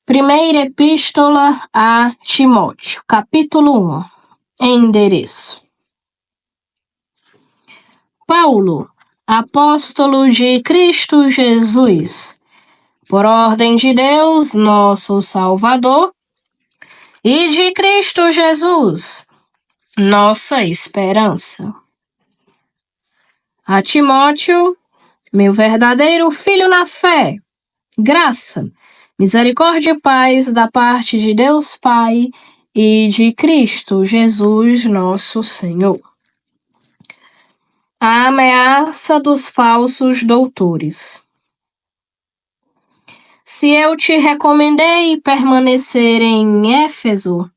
Primeira Epístola a Timóteo, capítulo 1. Endereço. Paulo, apóstolo de Cristo Jesus, por ordem de Deus, nosso Salvador, e de Cristo Jesus, nossa esperança. A Timóteo, meu verdadeiro filho na fé, graça, misericórdia e paz da parte de Deus Pai e de Cristo Jesus, nosso Senhor. A ameaça dos falsos doutores. Se eu te recomendei permanecer em Éfeso,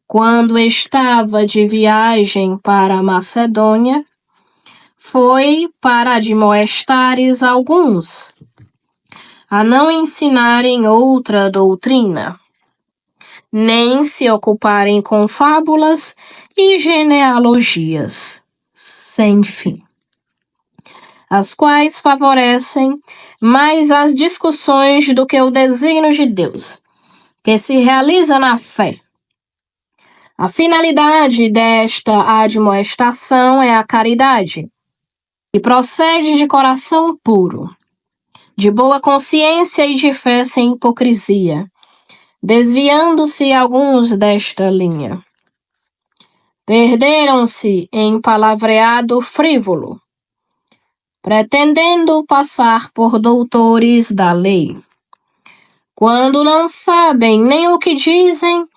quando estava de viagem para a Macedônia, foi para admoestares alguns a não ensinarem outra doutrina, nem se ocuparem com fábulas e genealogias sem fim, as quais favorecem mais as discussões do que o desígnio de Deus, que se realiza na fé. A finalidade desta admoestação é a caridade, que procede de coração puro, de boa consciência e de fé sem hipocrisia, desviando-se alguns desta linha. Perderam-se em palavreado frívolo, pretendendo passar por doutores da lei, quando não sabem nem o que dizem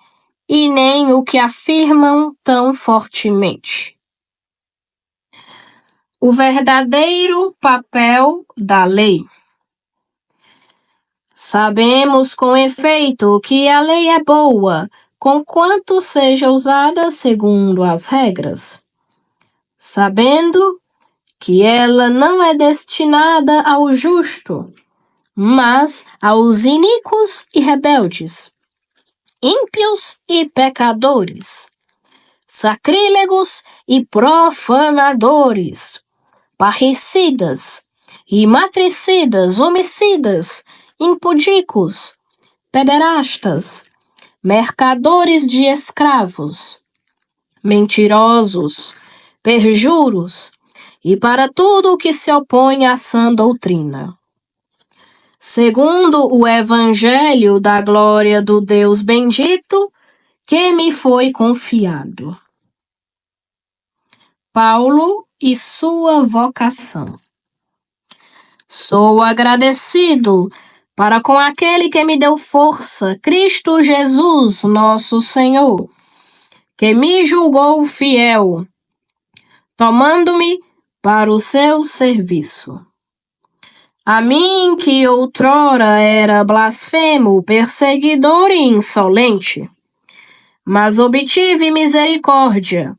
e nem o que afirmam tão fortemente. O verdadeiro papel da lei. Sabemos com efeito que a lei é boa, conquanto seja usada segundo as regras, sabendo que ela não é destinada ao justo, mas aos iníquos e rebeldes, ímpios e pecadores, sacrílegos e profanadores, parricidas e matricidas, homicidas, impudicos, pederastas, mercadores de escravos, mentirosos, perjuros, e para tudo o que se opõe à sã doutrina. Segundo o Evangelho da glória do Deus bendito, que me foi confiado. Paulo e sua vocação. Sou agradecido para com aquele que me deu força, Cristo Jesus, nosso Senhor, que me julgou fiel, tomando-me para o seu serviço. A mim, que outrora era blasfemo, perseguidor e insolente, mas obtive misericórdia,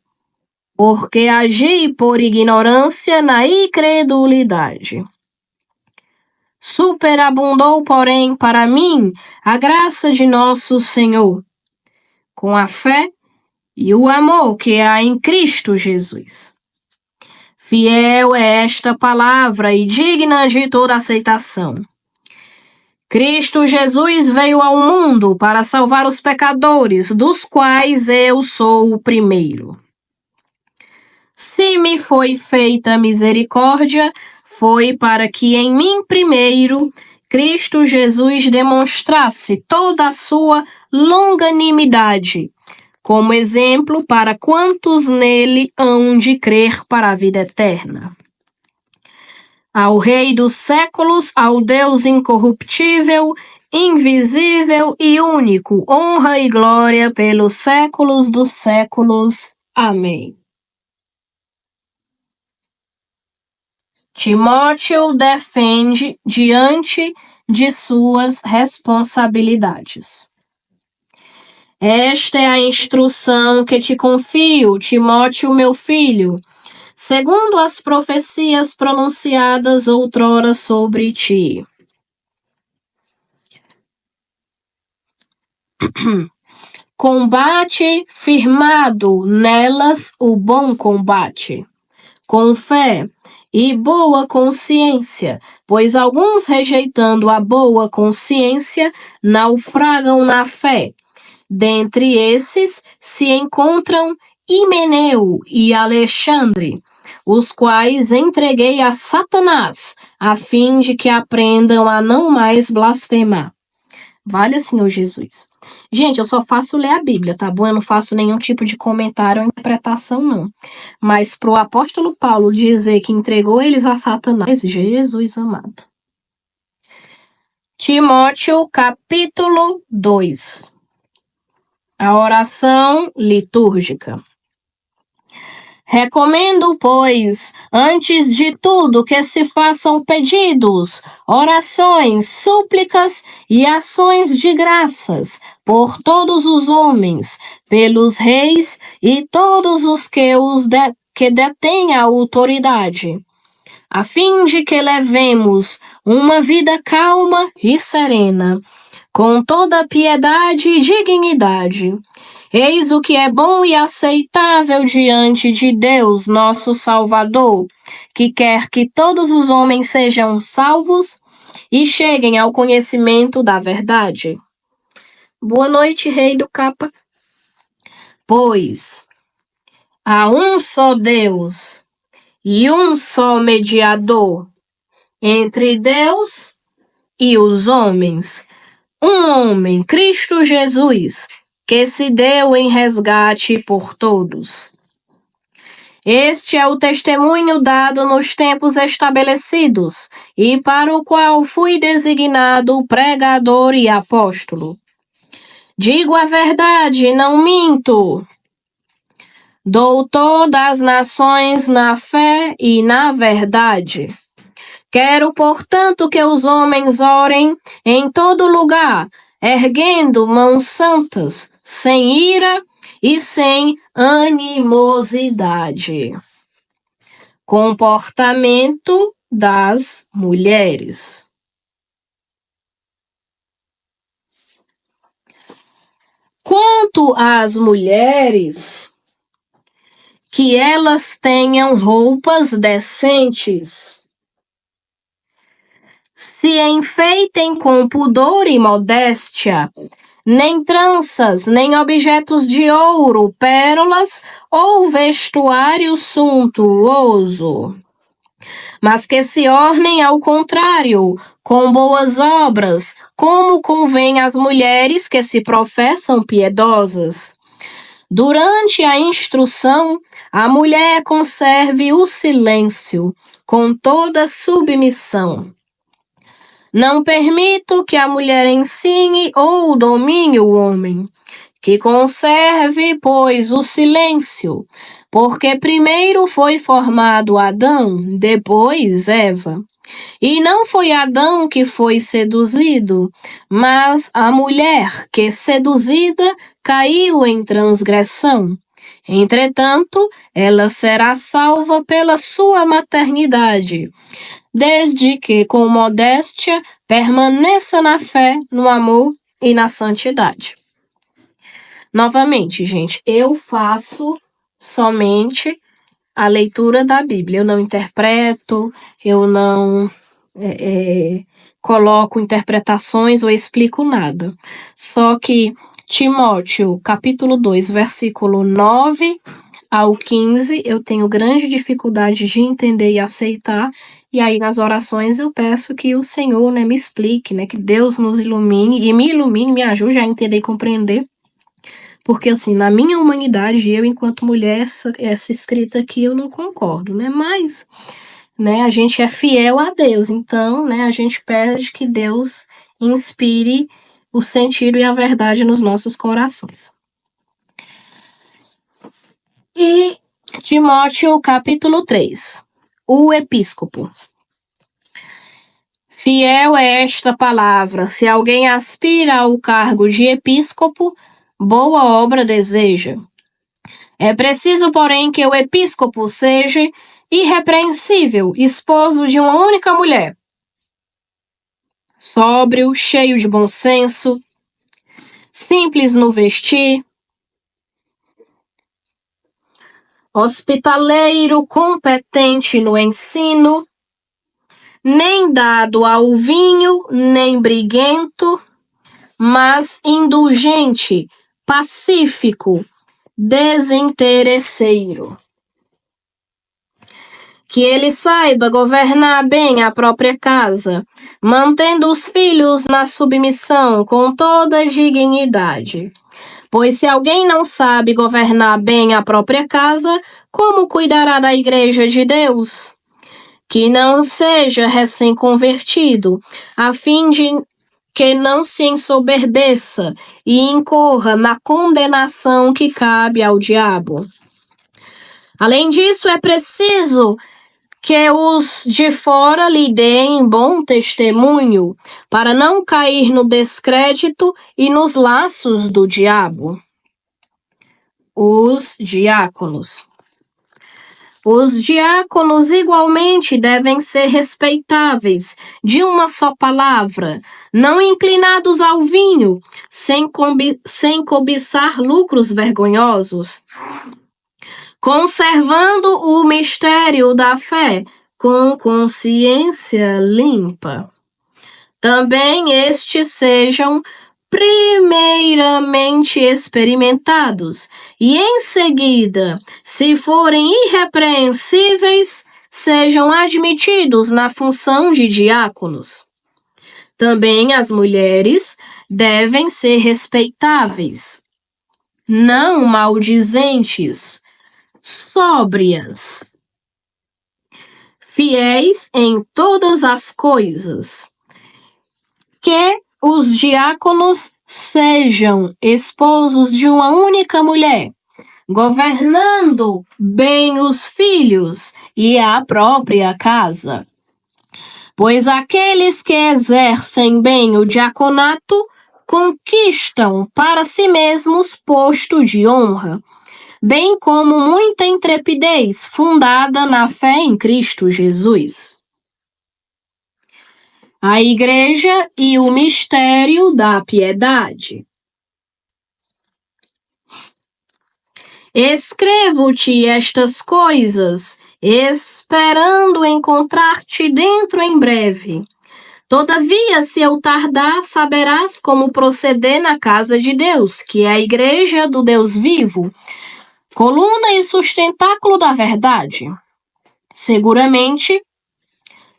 porque agi por ignorância na incredulidade. Superabundou, porém, para mim a graça de nosso Senhor, com a fé e o amor que há em Cristo Jesus. Fiel é esta palavra e digna de toda aceitação. Cristo Jesus veio ao mundo para salvar os pecadores, dos quais eu sou o primeiro. Se me foi feita misericórdia, foi para que em mim primeiro Cristo Jesus demonstrasse toda a sua longanimidade, como exemplo para quantos nele hão de crer para a vida eterna. Ao Rei dos séculos, ao Deus incorruptível, invisível e único, honra e glória pelos séculos dos séculos. Amém. Timóteo defende diante de suas responsabilidades. Esta é a instrução que te confio, Timóteo, meu filho, segundo as profecias pronunciadas outrora sobre ti. Combate firmado nelas o bom combate, com fé, e boa consciência, pois alguns, rejeitando a boa consciência, naufragam na fé. Dentre esses se encontram Himeneu e Alexandre, os quais entreguei a Satanás, a fim de que aprendam a não mais blasfemar. Valha, Senhor Jesus. Gente, eu só faço ler a Bíblia, tá bom? Eu não faço nenhum tipo de comentário ou interpretação, não. Mas pro apóstolo Paulo dizer que entregou eles a Satanás, Jesus amado. Timóteo, capítulo 2. A oração litúrgica. Recomendo, pois, antes de tudo que se façam pedidos, orações, súplicas e ações de graças por todos os homens, pelos reis e todos os que detêm a autoridade, a fim de que levemos uma vida calma e serena, com toda piedade e dignidade. Eis o que é bom e aceitável diante de Deus, nosso Salvador, que quer que todos os homens sejam salvos e cheguem ao conhecimento da verdade. Boa noite, Rei do Capa. Pois há um só Deus e um só mediador entre Deus e os homens, um homem, Cristo Jesus, que se deu em resgate por todos. Este é o testemunho dado nos tempos estabelecidos, e para o qual fui designado pregador e apóstolo. Digo a verdade, não minto. Doutor das nações na fé e na verdade. Quero, portanto, que os homens orem em todo lugar, erguendo mãos santas, sem ira e sem animosidade. Comportamento das mulheres. Quanto às mulheres, que elas tenham roupas decentes, se enfeitem com pudor e modéstia, nem tranças, nem objetos de ouro, pérolas ou vestuário suntuoso, mas que se ornem ao contrário, com boas obras, como convém às mulheres que se professam piedosas. Durante a instrução, a mulher conserve o silêncio, com toda submissão. Não permito que a mulher ensine ou domine o homem, que conserve, pois, o silêncio, porque primeiro foi formado Adão, depois Eva. E não foi Adão que foi seduzido, mas a mulher que, seduzida, caiu em transgressão. Entretanto, ela será salva pela sua maternidade, desde que, com modéstia, permaneça na fé, no amor e na santidade. Novamente, gente, eu faço somente a leitura da Bíblia. Eu não interpreto, eu não coloco interpretações ou explico nada. Só que Timóteo, capítulo 2, versículo 9 ao 15, eu tenho grande dificuldade de entender e aceitar. E aí, nas orações, eu peço que o Senhor, me explique, que Deus nos ilumine e me ilumine, me ajude a entender e compreender. Porque, assim, na minha humanidade, eu, enquanto mulher, essa escrita aqui, eu não concordo, Mas, a gente é fiel a Deus, então, a gente pede que Deus inspire o sentido e a verdade nos nossos corações. E Timóteo, capítulo 3. O episcopo. Fiel é esta palavra: se alguém aspira ao cargo de episcopo, boa obra deseja. É preciso, porém, que o episcopo seja irrepreensível, esposo de uma única mulher, sóbrio, cheio de bom senso, simples no vestir, hospitaleiro, competente no ensino, nem dado ao vinho, nem briguento, mas indulgente, pacífico, desinteresseiro. Que ele saiba governar bem a própria casa, mantendo os filhos na submissão com toda dignidade. Pois se alguém não sabe governar bem a própria casa, como cuidará da igreja de Deus? Que não seja recém-convertido, a fim de que não se ensoberbeça e incorra na condenação que cabe ao diabo. Além disso, é preciso que os de fora lhe deem bom testemunho, para não cair no descrédito e nos laços do diabo. Os diáconos. Os diáconos igualmente devem ser respeitáveis, de uma só palavra, não inclinados ao vinho, sem cobiçar lucros vergonhosos, conservando o mistério da fé com consciência limpa. Também estes sejam primeiramente experimentados, e em seguida, se forem irrepreensíveis, sejam admitidos na função de diáconos. Também as mulheres devem ser respeitáveis, não maldizentes, sóbrias, fiéis em todas as coisas. Que os diáconos sejam esposos de uma única mulher, governando bem os filhos e a própria casa. Pois aqueles que exercem bem o diaconato conquistam para si mesmos posto de honra, bem como muita intrepidez fundada na fé em Cristo Jesus. A Igreja e o mistério da piedade. Escrevo-te estas coisas, esperando encontrar-te dentro em breve. Todavia, se eu tardar, saberás como proceder na casa de Deus, que é a Igreja do Deus vivo, coluna e sustentáculo da verdade. Seguramente,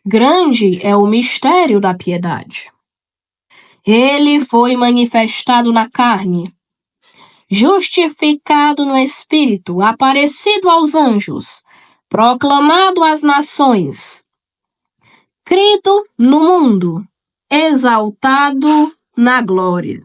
grande é o mistério da piedade. Ele foi manifestado na carne, justificado no Espírito, aparecido aos anjos, proclamado às nações, crido no mundo, exaltado na glória.